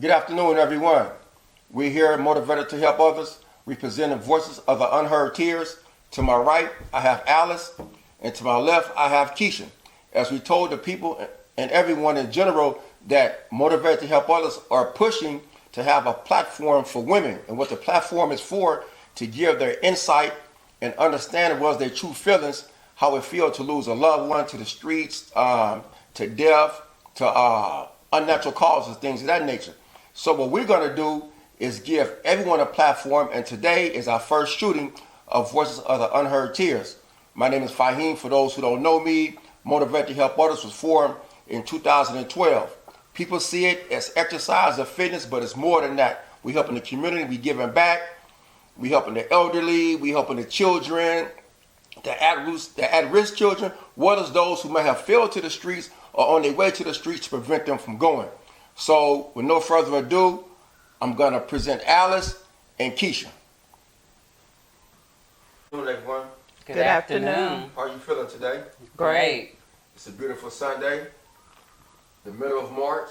Good afternoon, everyone. We're here motivated to help others, representing voices of the unheard tears. To my right, I have Alice, and to my left, I have Keisha. As we told the people and everyone in general that motivated to help others are pushing to have a platform for women, and what the platform is for, to give their insight and understand what their true feelings, how it feels to lose a loved one to the streets, to death, to unnatural causes, things of that nature. So what we're going to do is give everyone a platform, and today is our first shooting of Voices of the Unheard Tears. My name is Fahim. For those who don't know me, Motivate to Help Others was formed in 2012. People see it as exercise or fitness, but it's more than that. We helping the community, we giving back, we helping the elderly, we helping the children, the at-risk children, what is those who may have failed to the streets or on their way to the streets to prevent them from going. So with no further ado, I'm going to present Alice and Keisha. Good afternoon, everyone. Good afternoon. How are you feeling today? Great. It's a beautiful Sunday, the middle of March.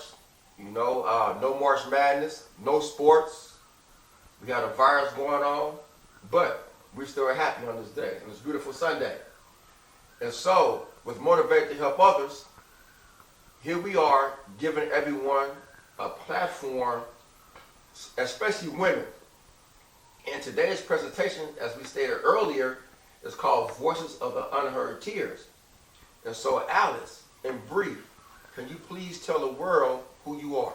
No March Madness, no sports. We got a virus going on, but we're still happy on this day, and it's a beautiful Sunday. And so, with Motivate to Help Others, here we are giving everyone a platform, especially women. And today's presentation, as we stated earlier, is called Voices of the Unheard Tears. And so, Alice, in brief, can you please tell the world who you are?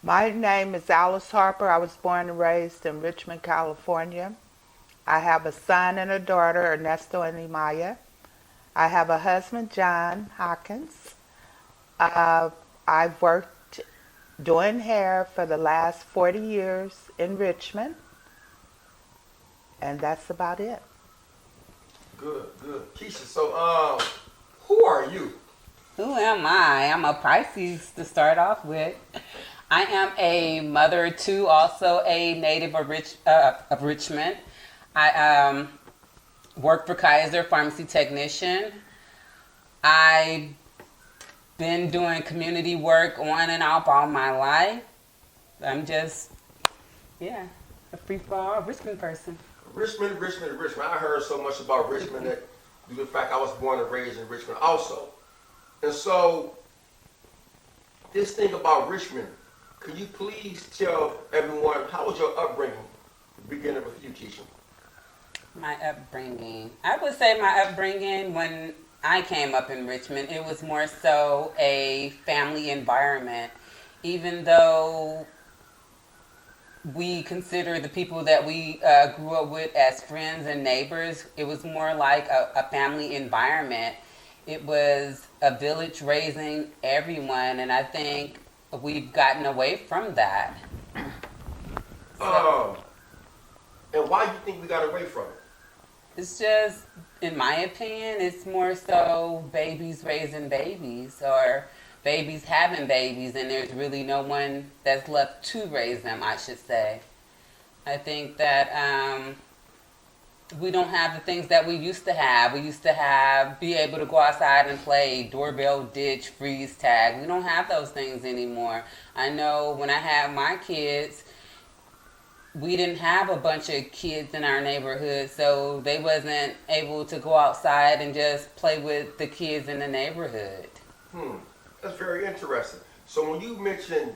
My name is Alice Harper. I was born and raised in Richmond, California. I have a son and a daughter, Ernesto and Imaya. I have a husband, John Hawkins. I've worked doing hair for the last 40 years in Richmond. And that's about it. Good. Keisha, so who are you? Who am I? I'm a Pisces to start off with. I am a mother of two, also a native of Richmond. I work for Kaiser, pharmacy technician. I've been doing community work on and off all my life. I'm just, a free-for-all Richmond person. Richmond. I heard so much about Richmond that due to the fact I was born and raised in Richmond also. And so, this thing about Richmond, can you please tell everyone, how was your upbringing? Beginning with you, Keisha. My upbringing. I would say my upbringing when I came up in Richmond, it was more so a family environment. Even though we consider the people that we grew up with as friends and neighbors, it was more like a family environment. It was a village raising everyone, and I think we've gotten away from that. And why do you think we got away from it? It's just, in my opinion, it's more so babies raising babies, or babies having babies, and there's really no one that's left to raise them, I should say. I think that we don't have the things that we used to have. We used to be able to go outside and play doorbell, ditch, freeze tag. We don't have those things anymore. I know when I had my kids, we didn't have a bunch of kids in our neighborhood, so they wasn't able to go outside and just play with the kids in the neighborhood. That's very interesting. So when you mention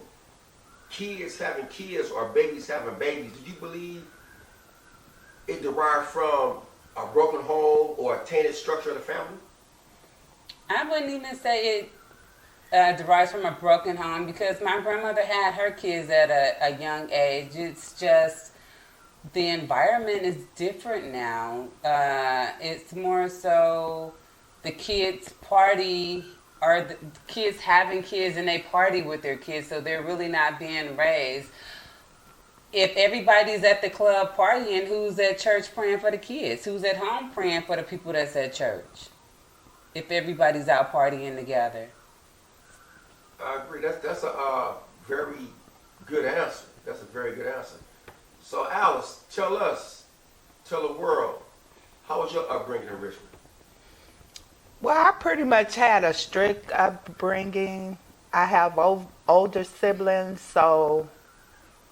kids having kids or babies having babies, do you believe it derived from a broken home or a tainted structure of the family? I wouldn't even say it derives from a broken home, because my grandmother had her kids at a young age. It's just the environment is different now. It's more so the kids party, or the kids having kids and they party with their kids, so they're really not being raised. If everybody's at the club partying, who's at church praying for the kids? Who's at home praying for the people that's at church? If everybody's out partying together. I agree. That's a very good answer. That's a very good answer. So Alice, tell the world, how was your upbringing in Richmond? Well, I pretty much had a strict upbringing. I have older siblings, so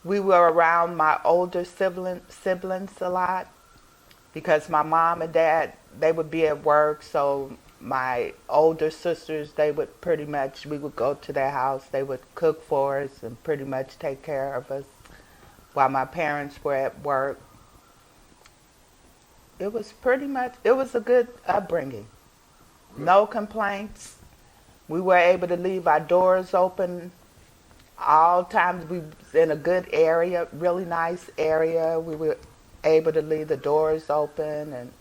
we were around my older siblings a lot because my mom and dad, they would be at work, so my older sisters, they would pretty much, we would go to their house, they would cook for us and pretty much take care of us while my parents were at work. It was pretty much, it was a good upbringing. No complaints. We were able to leave our doors open all times. We was in a good area, really nice area. We were able to leave the doors open and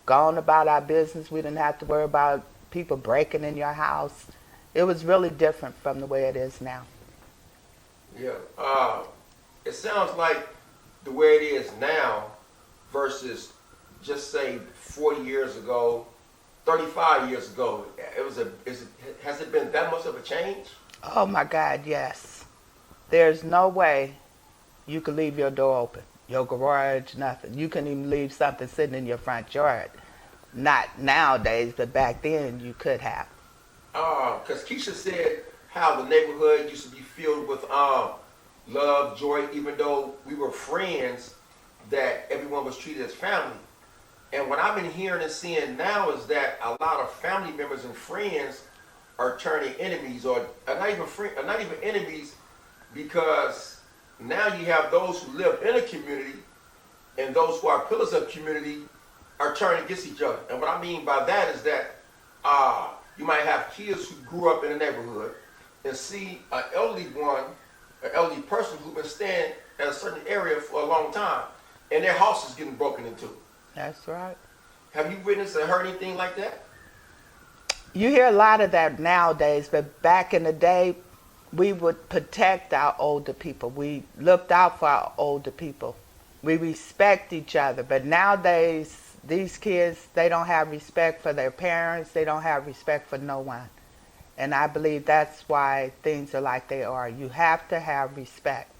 go on about our business. We didn't have to worry about people breaking in your house. It was really different from the way it is now. Yeah. It sounds like the way it is now versus just say 40 years ago, 35 years ago. Has it been that much of a change? Oh my God, yes. There's no way you could leave your door open, your garage, nothing. You couldn't even leave something sitting in your front yard. Not nowadays, but back then you could have. Because Keisha said how the neighborhood used to be filled with love, joy, even though we were friends, that everyone was treated as family. And what I've been hearing and seeing now is that a lot of family members and friends are turning enemies, or are not even enemies, because now you have those who live in a community and those who are pillars of community are turning against each other. And what I mean by that is that you might have kids who grew up in the neighborhood and see an elderly person who's been staying at a certain area for a long time, and their house is getting broken into. That's right. Have you witnessed or heard anything like that? You hear a lot of that nowadays, but back in the day, we would protect our older people. We looked out for our older people. We respect each other. But nowadays, these kids, they don't have respect for their parents. They don't have respect for no one. And I believe that's why things are like they are. You have to have respect.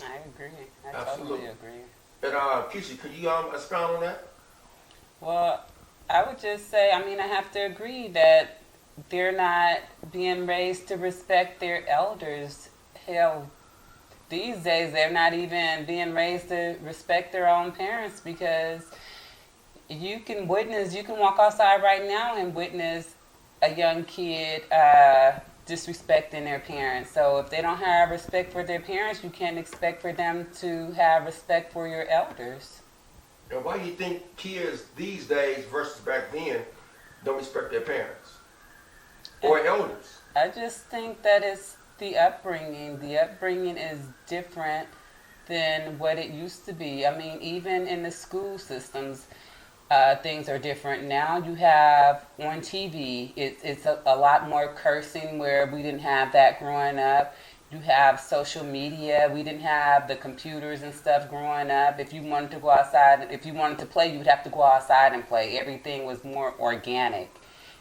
I agree. I Absolutely. totally agree. And Keisha, could you expound on that? Well, I would just say, I have to agree that they're not being raised to respect their elders. Hell, these days they're not even being raised to respect their own parents, because you can walk outside right now and witness a young kid disrespecting their parents. So if they don't have respect for their parents, you can't expect for them to have respect for your elders. And why do you think kids these days versus back then don't respect their parents or elders? I just think that it's the upbringing. The upbringing is different than what it used to be. Even in the school systems, things are different. Now you have on TV, it's a lot more cursing, where we didn't have that growing up. You have social media. We didn't have the computers and stuff growing up. If you wanted to go outside, if you wanted to play, you would have to go outside and play. Everything was more organic.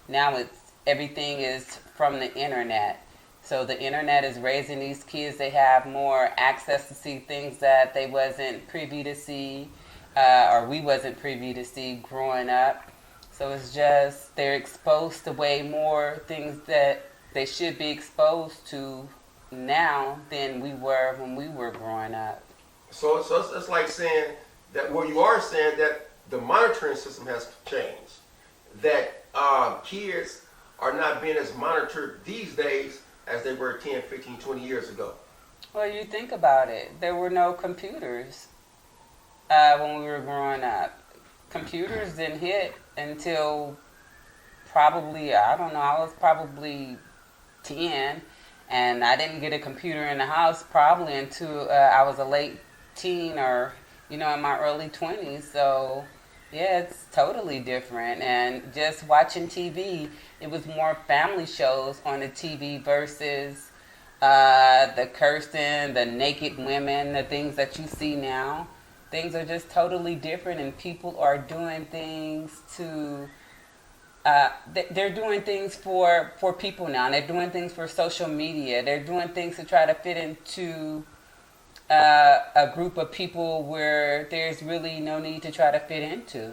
Now everything is from the internet. So the internet is raising these kids. They have more access to see things that they wasn't privy to see, or we wasn't privy to see growing up. So it's just they're exposed to way more things that they should be exposed to now than we were when we were growing up. So it's like saying that, well, you are saying that the monitoring system has changed, that kids are not being as monitored these days as they were 10, 15, 20 years ago. Well, you think about it. There were no computers when we were growing up. Computers didn't hit until probably, I don't know, I was probably 10. And I didn't get a computer in the house probably until I was a late teen, or, in my early 20s. So, yeah, it's totally different. And just watching TV, it was more family shows on the TV versus the cursing, the naked women, the things that you see now. Things are just totally different, and people are doing things to... they're doing things for people now. They're doing things for social media. They're doing things to try to fit into a group of people where there's really no need to try to fit into.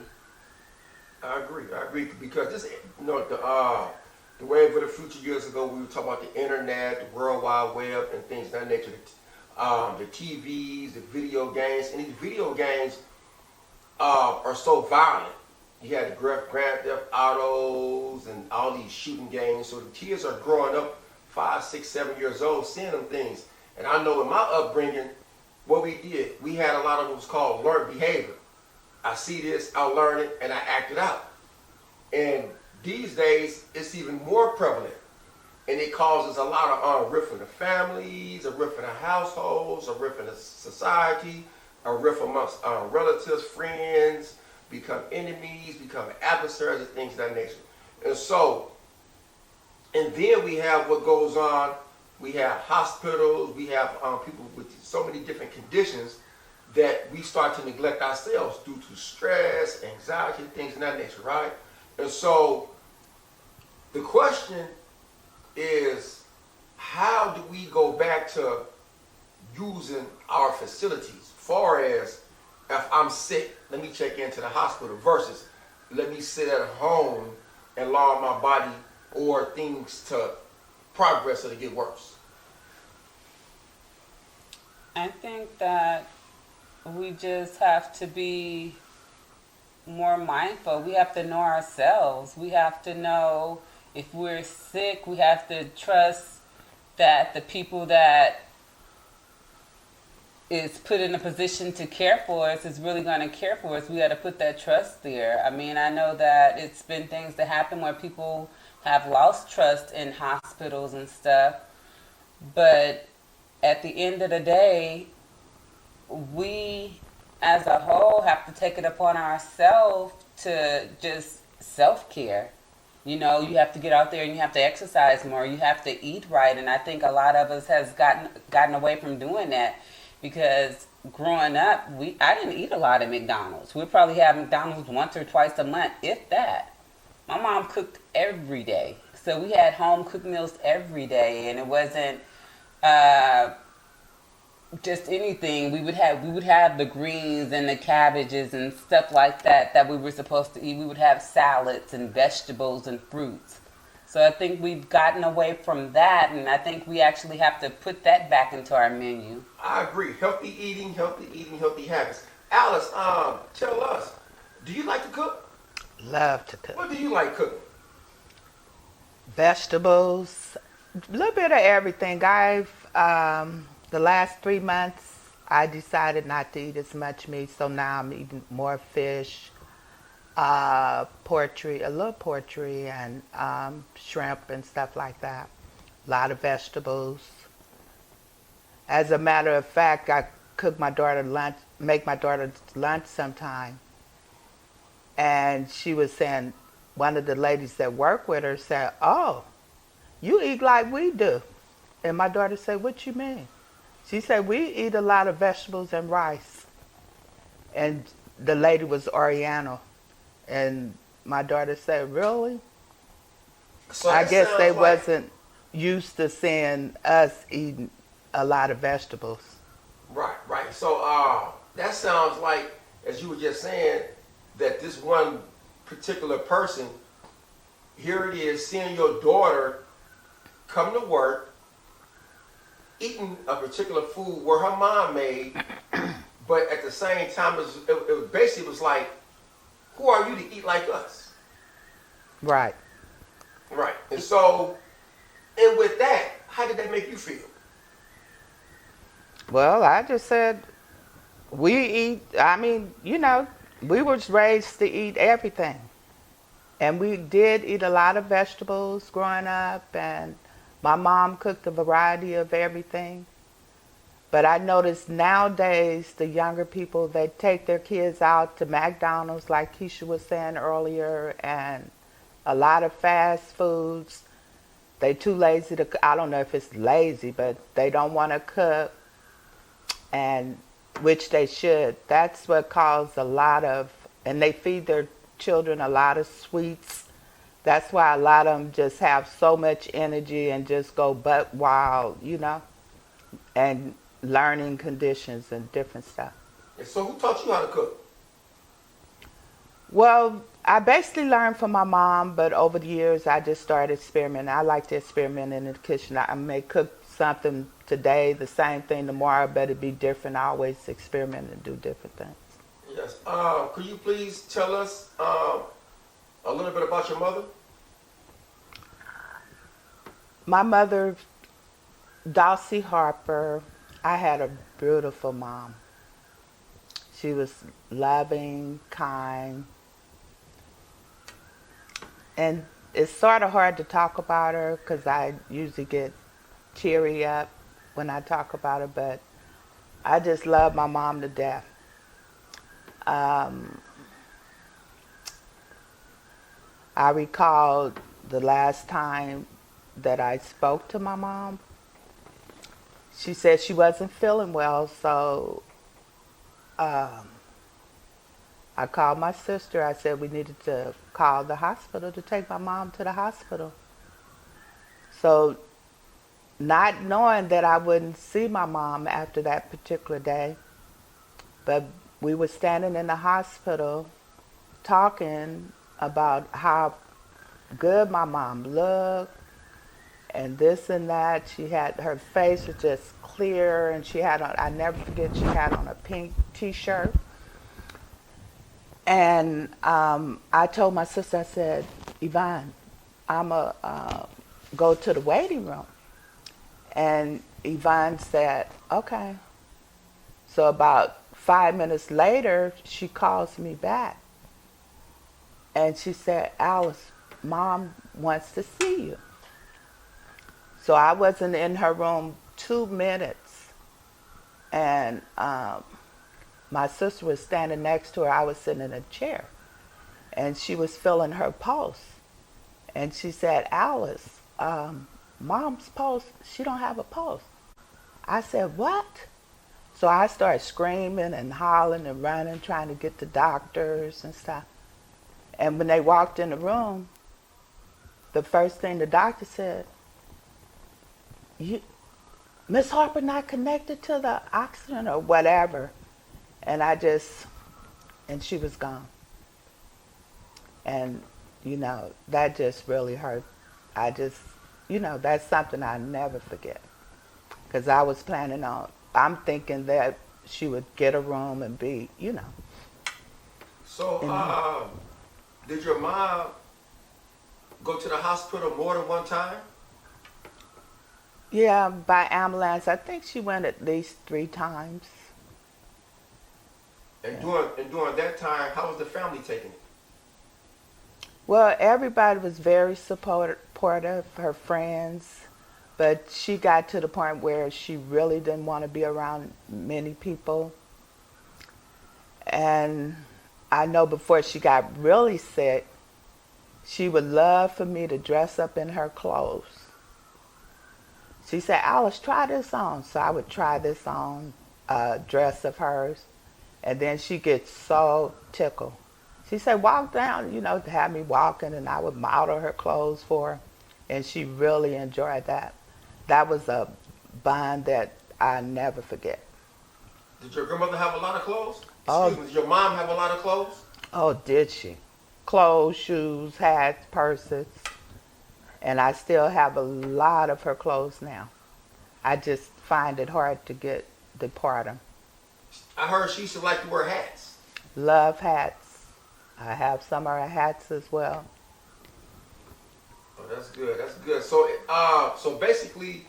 I agree because this, the Wave of the Future years ago, we were talking about the internet, the World Wide Web, and things of that nature. The TVs, the video games, and these video games are so violent. You had the Grand Theft Autos and all these shooting games. So the kids are growing up 5, 6, 7 years old, seeing them things. And I know in my upbringing, what we did, we had a lot of what was called learned behavior. I see this, I learn it, and I act it out. And these days, it's even more prevalent. And it causes a lot of rift in the families, a rift in the households, a rift in the society, a rift amongst relatives, friends, become enemies, become adversaries, and things of that nature. And so, and then we have what goes on. We have hospitals, we have people with so many different conditions that we start to neglect ourselves due to stress, anxiety, things of that nature, right? And so, the question is, how do we go back to using our facilities? Far as if I'm sick, let me check into the hospital versus let me sit at home and allow my body or things to progress or to get worse. I think that we just have to be more mindful. We have to know ourselves. We have to know if we're sick, we have to trust that the people that is put in a position to care for us is really going to care for us. We got to put that trust there. I mean, I know that it's been things that happen where people have lost trust in hospitals and stuff. But at the end of the day, we as a whole have to take it upon ourselves to just self-care. You know, you have to get out there and you have to exercise more. You have to eat right. And I think a lot of us has gotten away from doing that because growing up, I didn't eat a lot of McDonald's. We'd probably have McDonald's once or twice a month, if that. My mom cooked every day. So we had home cooked meals every day, and it wasn't just anything. We would have the greens and the cabbages and stuff like that we were supposed to eat. We would have salads and vegetables and fruits. So I think we've gotten away from that, and I think we actually have to put that back into our menu. I agree. Healthy eating, healthy habits. Alice, tell us, do you like to cook? Love to cook. What do you like cooking? Vegetables, a little bit of everything. The last 3 months, I decided not to eat as much meat, so now I'm eating more fish, poultry, a little poultry, and shrimp and stuff like that. A lot of vegetables. As a matter of fact, I cook my daughter lunch, make my daughter lunch sometime, and she was saying, one of the ladies that work with her said, "Oh, you eat like we do." And my daughter said, "What you mean?" She said, "We eat a lot of vegetables and rice." And the lady was Oriental. And my daughter said, "Really?" So I guess they like, wasn't used to seeing us eating a lot of vegetables. Right. So that sounds like, as you were just saying, that this one particular person, here it is, seeing your daughter come to work, eating a particular food where her mom made, but at the same time, it basically was like, who are you to eat like us? Right. Right. And so, and with that, how did that make you feel? Well, I just said, we eat, we was raised to eat everything. And we did eat a lot of vegetables growing up, and my mom cooked a variety of everything. But I noticed nowadays the younger people, they take their kids out to McDonald's, like Keisha was saying earlier, and a lot of fast foods. They too lazy to, I don't know if it's lazy, but they don't want to cook, and which they should. That's what caused a lot of, and they feed their children a lot of sweets. That's why a lot of them just have so much energy and just go butt wild, and learning conditions and different stuff. And so who taught you how to cook? Well, I basically learned from my mom, but over the years I just started experimenting. I like to experiment in the kitchen. I may cook something today, the same thing tomorrow, but it'd be different. I always experiment and do different things. Yes. Could you please tell us a little bit about your mother? My mother, Dulcie Harper, I had a beautiful mom. She was loving, kind, and it's sort of hard to talk about her because I usually get teary up when I talk about her, but I just love my mom to death. I recall the last time that I spoke to my mom. She said she wasn't feeling well, so I called my sister. I said we needed to call the hospital to take my mom to the hospital. So, not knowing that I wouldn't see my mom after that particular day, but we were standing in the hospital talking about how good my mom looked and this and that. She had, her face was just clear, and she had on, I never forget, she had on a pink t-shirt. And I told my sister, I said, Yvonne, I'm going to go to the waiting room. And Yvonne said, okay. So about 5 minutes later, she calls me back. And she said, Alice, Mom wants to see you. So I wasn't in her room 2 minutes. And my sister was standing next to her. I was sitting in a chair. And she was feeling her pulse. And she said, Alice, Mom's pulse, she don't have a pulse. I said, what? So I started screaming and hollering and running, trying to get the doctors and stuff. And when they walked in the room, the first thing the doctor said, Miss Harper not connected to the oxygen or whatever. And and she was gone. And, that just really hurt. That's something I never forget. Because I was I'm thinking that she would get a room and be, So, did your mom go to the hospital more than one time? Yeah, by ambulance. I think she went at least 3 times. And during that time, how was the family taking it? Well, everybody was very supportive, her friends, but she got to the point where she really didn't want to be around many people. And I know before she got really sick, she would love for me to dress up in her clothes. She said, Alice, try this on. So I would try this on, dress of hers. And then she gets so tickled. She said, walk down, to have me walking, and I would model her clothes for her. And she really enjoyed that. That was a bond that I never forget. Did your grandmother have a lot of clothes? Oh. Excuse me, did your mom have a lot of clothes? Oh, did she? Clothes, shoes, hats, purses. And I still have a lot of her clothes now. I just find it hard to depart them. I heard she used to like to wear hats. Love hats. I have some of her hats as well. Oh, that's good. That's good. So basically,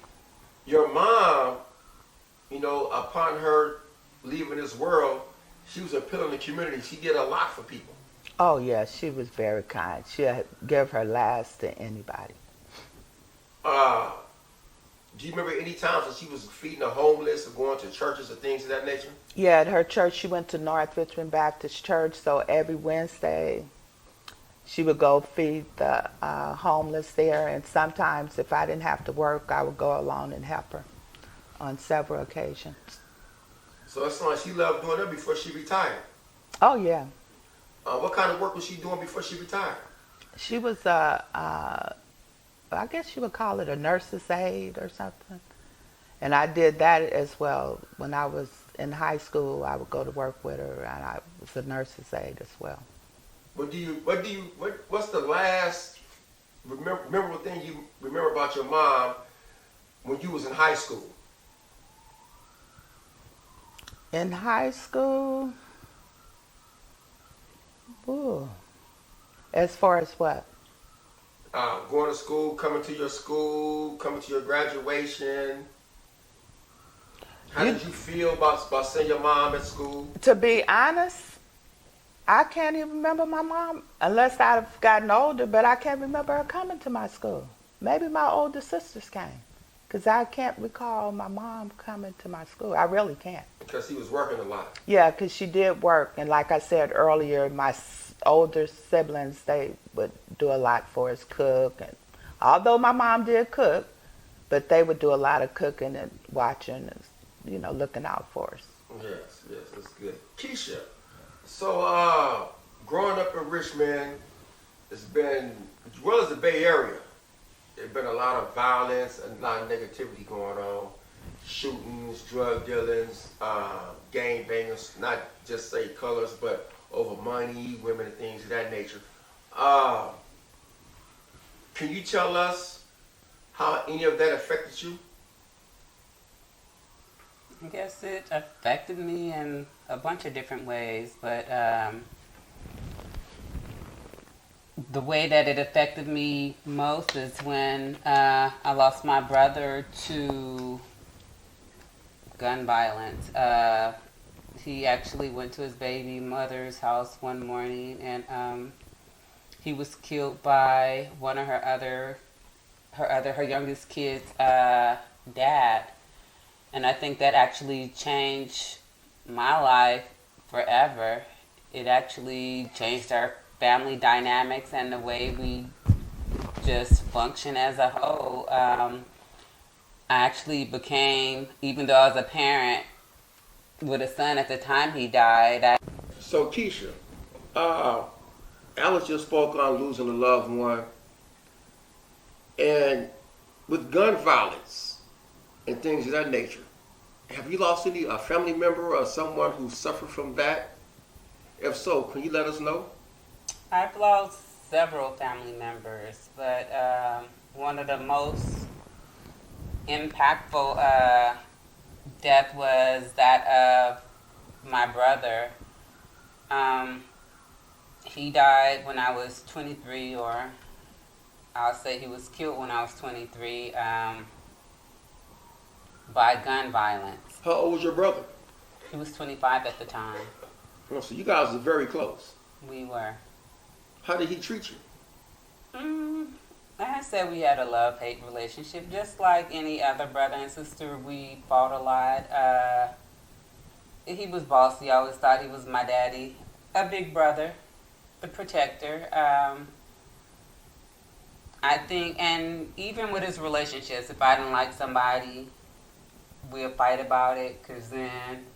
your mom, upon her leaving this world, she was a pillar in the community. She did a lot for people. Oh, yeah, she was very kind. She'd give her last to anybody. Do you remember any times that she was feeding the homeless or going to churches or things of that nature? Yeah, at her church, she went to North Richmond Baptist Church, so every Wednesday she would go feed the homeless there, and sometimes if I didn't have to work, I would go along and help her on several occasions. So that's like she loved doing that before she retired. Oh, yeah. What kind of work was she doing before she retired? She was I guess you would call it a nurse's aide or something. And I did that as well. When I was in high school, I would go to work with her, and I was a nurse's aide as well. What's the last memorable thing you remember about your mom when you was in high school? In high school, ooh, as far as what? Going to school, coming to your graduation. How did you feel about seeing your mom at school? To be honest, I can't even remember my mom unless I've gotten older, but I can't remember her coming to my school. Maybe my older sisters came, because I can't recall my mom coming to my school. I really can't. Because he was working a lot. Yeah, because she did work. And like I said earlier, my older siblings, they would do a lot for us, cook. And although my mom did cook, but they would do a lot of cooking and watching and, looking out for us. Yes, that's good. Keisha, so growing up in Richmond, it's been, as well as the Bay Area, there's been a lot of violence and a lot of negativity going on. Shootings, drug dealings, gang bangers, not just say colors, but over money, women, and things of that nature. Can you tell us how any of that affected you? I guess it affected me in a bunch of different ways, but the way that it affected me most is when I lost my brother to gun violence. He actually went to his baby mother's house one morning, and he was killed by one of her youngest kid's dad. And I think that actually changed my life forever. It actually changed our family dynamics and the way we just function as a whole. I actually became, even though I was a parent with a son at the time he died. So Keisha, Alice just spoke on losing a loved one. And with gun violence and things of that nature, have you lost a family member or someone who suffered from that? If so, can you let us know? I've lost several family members, but one of the most impactful death was that of my brother. He died when I was 23, or I'll say he was killed when I was 23 by gun violence. How old was your brother? He was 25 at the time. Oh, so you guys are very close. We were. How did he treat you? Like I said, we had a love-hate relationship. Just like any other brother and sister, we fought a lot. He was bossy. I always thought he was my daddy. A big brother, the protector. I think, and even with his relationships, if I didn't like somebody, we'll fight about it, because then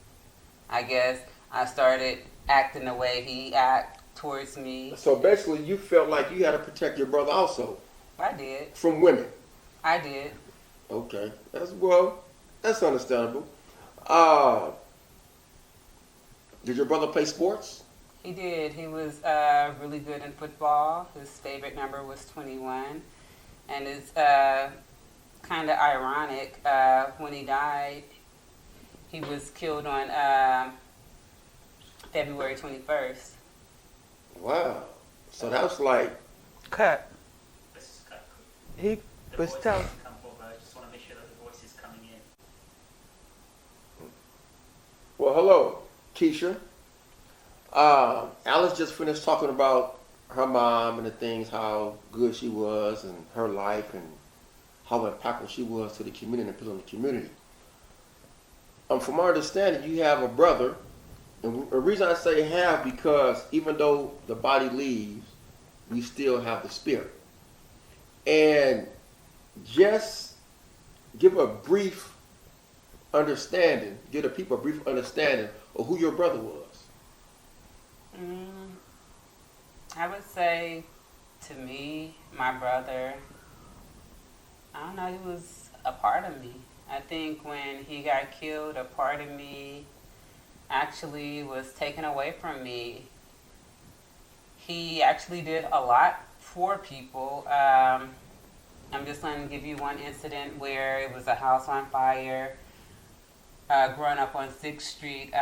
I guess I started acting the way he acted towards me. So basically you felt like you had to protect your brother also. I did. From women. I did. Okay. That's understandable. Did your brother play sports? He did. He was really good in football. His favorite number was 21. And it's kind of ironic. When he died, he was killed on February 21st. Wow. So that was like... Cut. He was telling... I just want to make sure that the voice is coming in. Well, hello, Keisha. Alice just finished talking about her mom and the things, how good she was and her life and how impactful she was to the community and people in the community. From my understanding, you have a brother, and the reason I say have, because even though the body leaves, we still have the spirit. And just give the people a brief understanding of who your brother was. I would say, to me, my brother, I don't know, he was a part of me. I think when he got killed, a part of me actually was taken away from me. He actually did a lot for people. I'm just going to give you one incident where it was a house on fire. Growing up on 6th Street,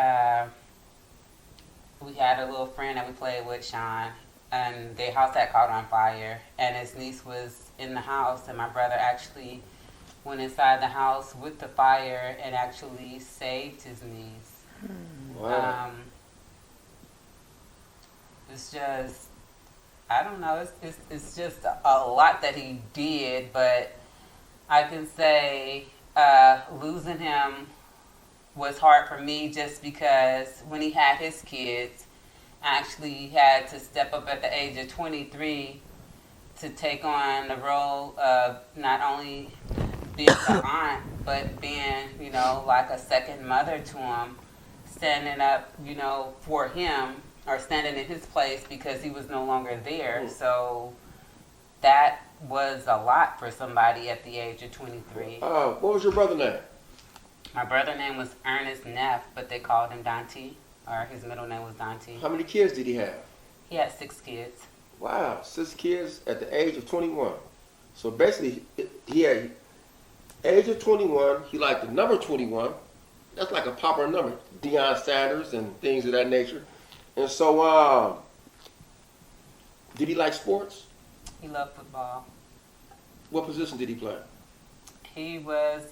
we had a little friend that we played with, Sean, and their house had caught on fire, and his niece was in the house, and my brother actually went inside the house with the fire and actually saved his niece. Wow. It's just, I don't know, it's just a lot that he did, but I can say losing him was hard for me just because when he had his kids, I actually had to step up at the age of 23 to take on the role of not only being an aunt, but being, you know, like a second mother to him, standing up, you know, for him or standing in his place because he was no longer there. So that was a lot for somebody at the age of 23. What was your brother's name? My brother's name was Ernest Neff, but they called him Dante, or his middle name was Dante. How many kids did he have? He had 6 kids. Wow, 6 kids at the age of 21. So basically, he had age of 21. He liked the number 21. That's like a popular number, Deion Sanders and things of that nature. And so, did he like sports? He loved football. What position did he play? He was,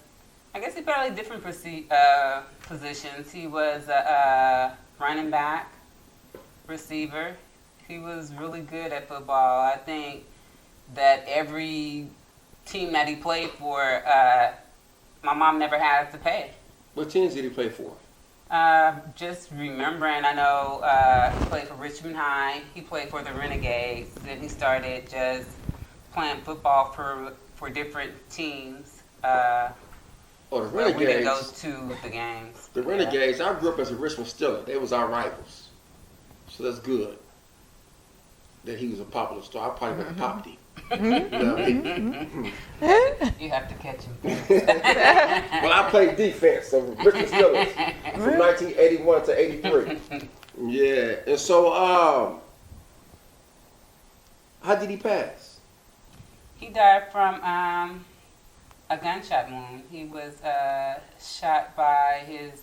I guess he played different positions. He was a running back, receiver. He was really good at football. I think that every team that he played for, my mom never had to pay. What teams did he play for? Just remembering, I know he played for Richmond High. He played for the Renegades. Then he started just playing football for different teams. The Renegades. We didn't go to the games. The Renegades, I grew up as a Richmond Steeler. They was our rivals. So that's good that he was a popular star. I probably went to Pop D. You know what I mean? You have to catch him. Well, I played defense, so Richmond Steelers from 1981 to 83. Yeah, and so how did he pass? He died from a gunshot wound. He was shot by his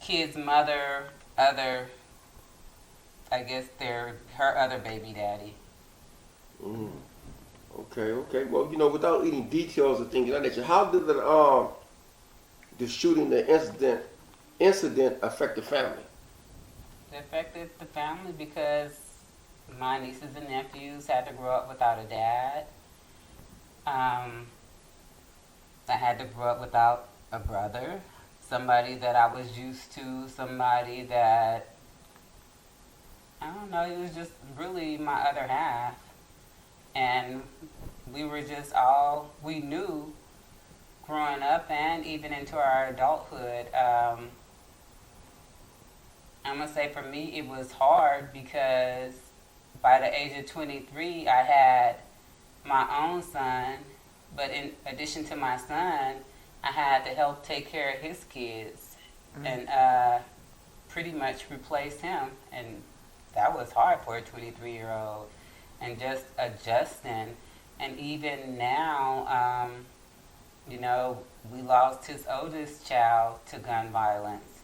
kid's mother, I guess her other baby daddy. Okay. Well, you know, without any details or things of that nature, how did the shooting, the incident affect the family? It affected the family because my nieces and nephews had to grow up without a dad. I had to grow up without a brother, somebody that I was used to, somebody that, I don't know, he was just really my other half. And we were just we knew growing up and even into our adulthood. I'm going to say for me it was hard because by the age of 23 I had my own son, but in addition to my son, I had to help take care of his kids and pretty much replace him. And that was hard for a 23-year-old. And just adjusting. And even now, you know, we lost his oldest child to gun violence.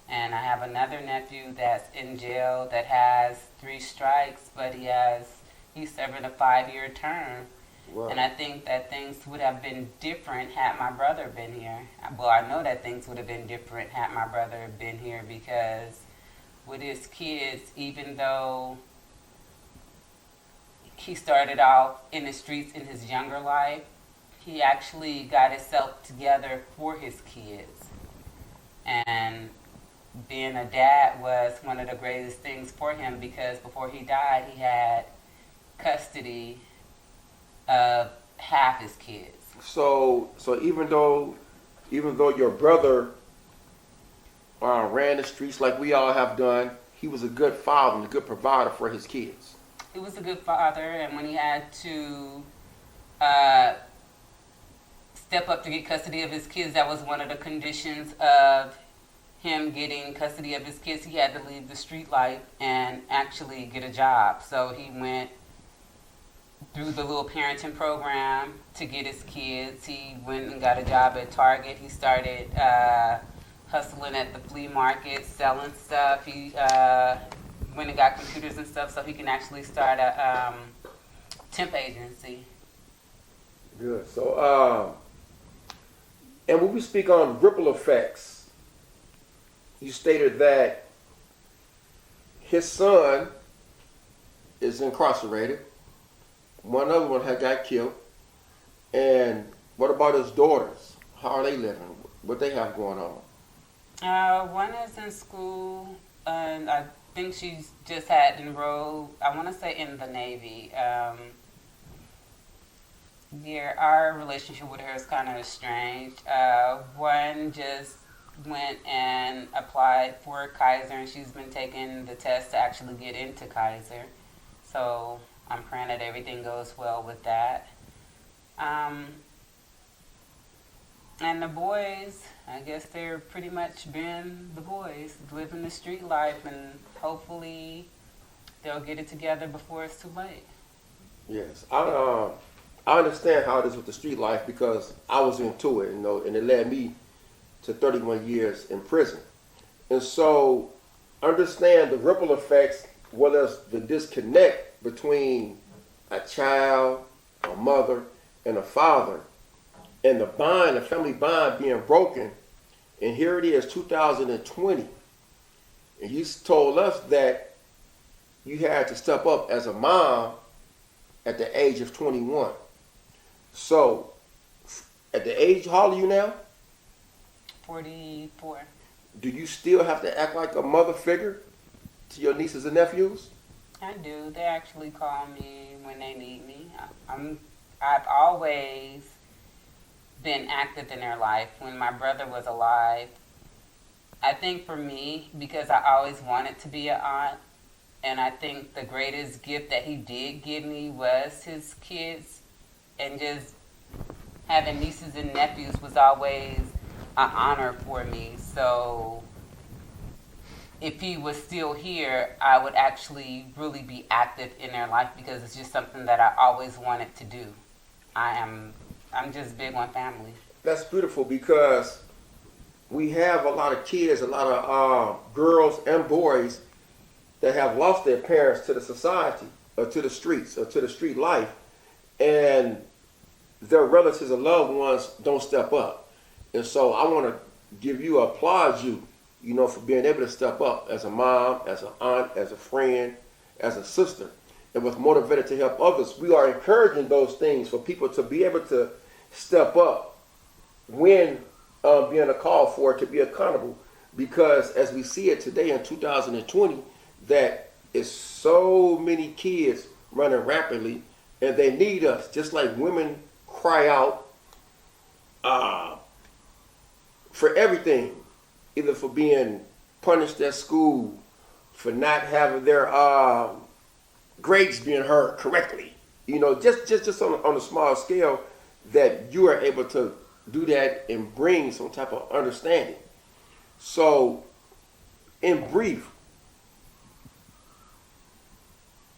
And I have another nephew that's in jail that has 3 strikes, but he's serving a 5-year term. Wow. And I think that things would have been different had my brother been here. Well, I know that things would have been different had my brother been here because with his kids, even though he started out in the streets in his younger life, he actually got himself together for his kids. And being a dad was one of the greatest things for him because before he died, he had custody of half his kids. So even though your brother ran the streets like we all have done, he was a good father and a good provider for his kids. He was a good father, and when he had to step up to get custody of his kids, that was one of the conditions of him getting custody of his kids, he had to leave the street life and actually get a job. So he went through the little parenting program to get his kids. He went and got a job at Target. He started hustling at the flea market, selling stuff. He went and got computers and stuff so he can actually start a temp agency. Good. So, and when we speak on ripple effects, you stated that his son is incarcerated. One other one had got killed. And what about his daughters? How are they living? What they have going on? One is in school, and I think she's just had enrolled, I want to say in the Navy. Yeah, our relationship with her is kind of estranged. One just went and applied for Kaiser, and she's been taking the test to actually get into Kaiser. So I'm praying that everything goes well with that. And the boys, I guess they're pretty much been the boys, living the street life, and hopefully they'll get it together before it's too late. Yes. I understand how it is with the street life because I was into it, and it led me to 31 years in prison. And so understand the ripple effects, well as the disconnect between a child, a mother, and a father, and the bond, the family bond being broken. And here it is, 2020. And you told us that you had to step up as a mom at the age of 21. So, at the age, how old are you now? 44. Do you still have to act like a mother figure to your nieces and nephews? I do. They actually call me when they need me. I've always been active in their life. When my brother was alive, I think for me, because I always wanted to be an aunt, and I think the greatest gift that he did give me was his kids, and just having nieces and nephews was always an honor for me. So if he was still here, I would actually really be active in their life because it's just something that I always wanted to do. I'm just big on family. That's beautiful because we have a lot of kids, a lot of girls and boys that have lost their parents to the society or to the streets or to the street life, and their relatives or loved ones don't step up. And so I want to applaud you, for being able to step up as a mom, as an aunt, as a friend, as a sister. And with Motivated to Help Others, we are encouraging those things for people to be able to step up when being a call for it, to be accountable. Because as we see it today in 2020, that is so many kids running rapidly, and they need us, just like women cry out for everything, either for being punished at school, for not having their grades being heard correctly. Just on a small scale, that you are able to do that and bring some type of understanding. So, in brief,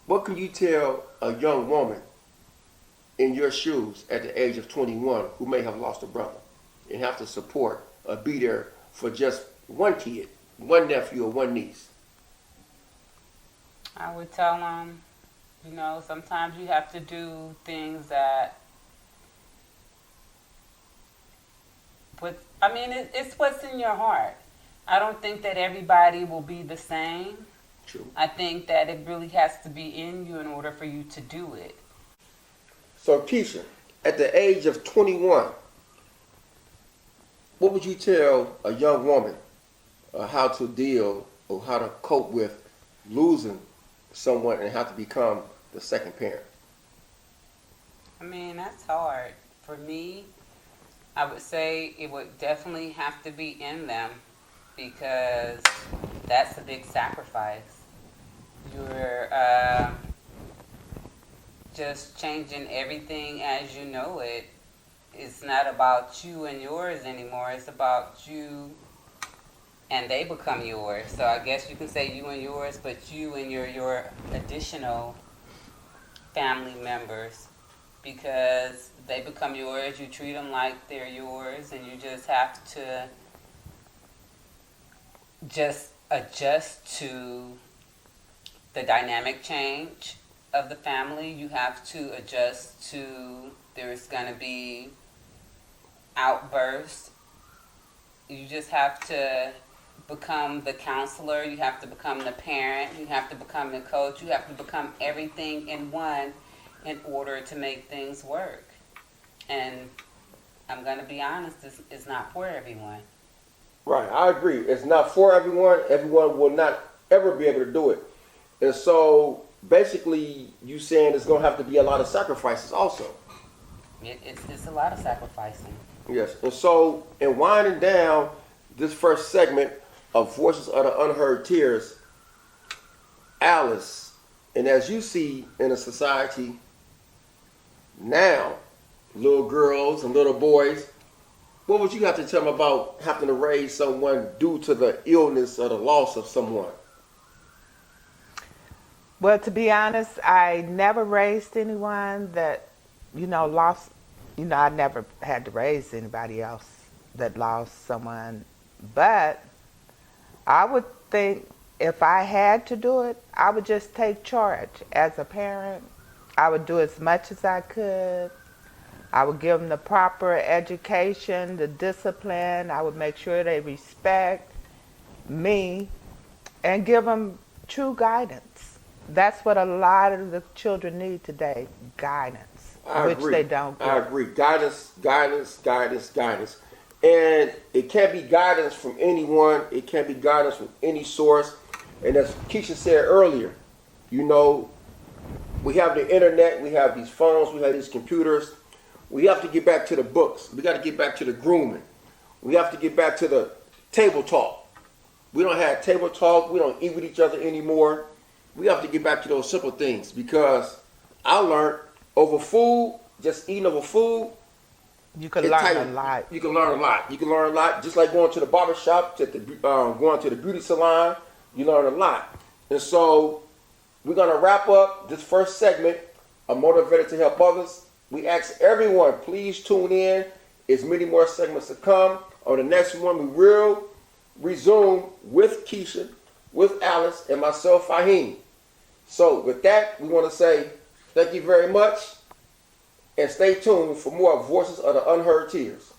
what can you tell a young woman in your shoes at the age of 21 who may have lost a brother and have to support or be there for just one kid, one nephew, or one niece? I would tell them, sometimes you have to do things that, it's what's in your heart. I don't think that everybody will be the same. True. I think that it really has to be in you in order for you to do it. So, Keisha, at the age of 21, what would you tell a young woman how to deal or how to cope with losing someone and how to become the second parent? That's hard. For me, I would say it would definitely have to be in them because that's a big sacrifice. You're just changing everything as you know it. It's not about you and yours anymore. It's about you and they become yours. So I guess you can say you and yours, but you and your additional family members, because they become yours. You treat them like they're yours, and you just have to just adjust to the dynamic change of the family. You have to adjust to, there's going to be outbursts. You just have to become the counselor. You have to become the parent. You have to become the coach. You have to become everything in one in order to make things work. And I'm going to be honest, it's not for everyone. Right, I agree. It's not for everyone. Everyone will not ever be able to do it. And so basically you saying there's going to have to be a lot of sacrifices also. It's a lot of sacrificing. Yes. And so in winding down this first segment of Voices of the Unheard Tears, Alice, and as you see in a society now, little girls and little boys, what would you have to tell them about having to raise someone due to the illness or the loss of someone? Well, to be honest, I never raised anyone that, lost, I never had to raise anybody else that lost someone. But I would think if I had to do it, I would just take charge. As a parent, I would do as much as I could. I would give them the proper education, the discipline. I would make sure they respect me and give them true guidance. That's what a lot of the children need today, guidance, which they don't get. I agree. Guidance. And it can't be guidance from anyone. It can't be guidance from any source. And as Keisha said earlier, we have the internet, we have these phones, we have these computers. We have to get back to the books. We got to get back to the grooming. We have to get back to the table talk. We don't have table talk. We don't eat with each other anymore. We have to get back to those simple things, because I learned over food, just eating over food. You can learn a lot. You can learn a lot. Just like going to the barber shop, going to the beauty salon, you learn a lot. And so we're going to wrap up this first segment of Motivated to Help Others. We ask everyone, please tune in. There's many more segments to come. On the next one, we will resume with Keisha, with Alice, and myself, Fahim. So with that, we want to say thank you very much, and stay tuned for more Voices of the Unheard Tears.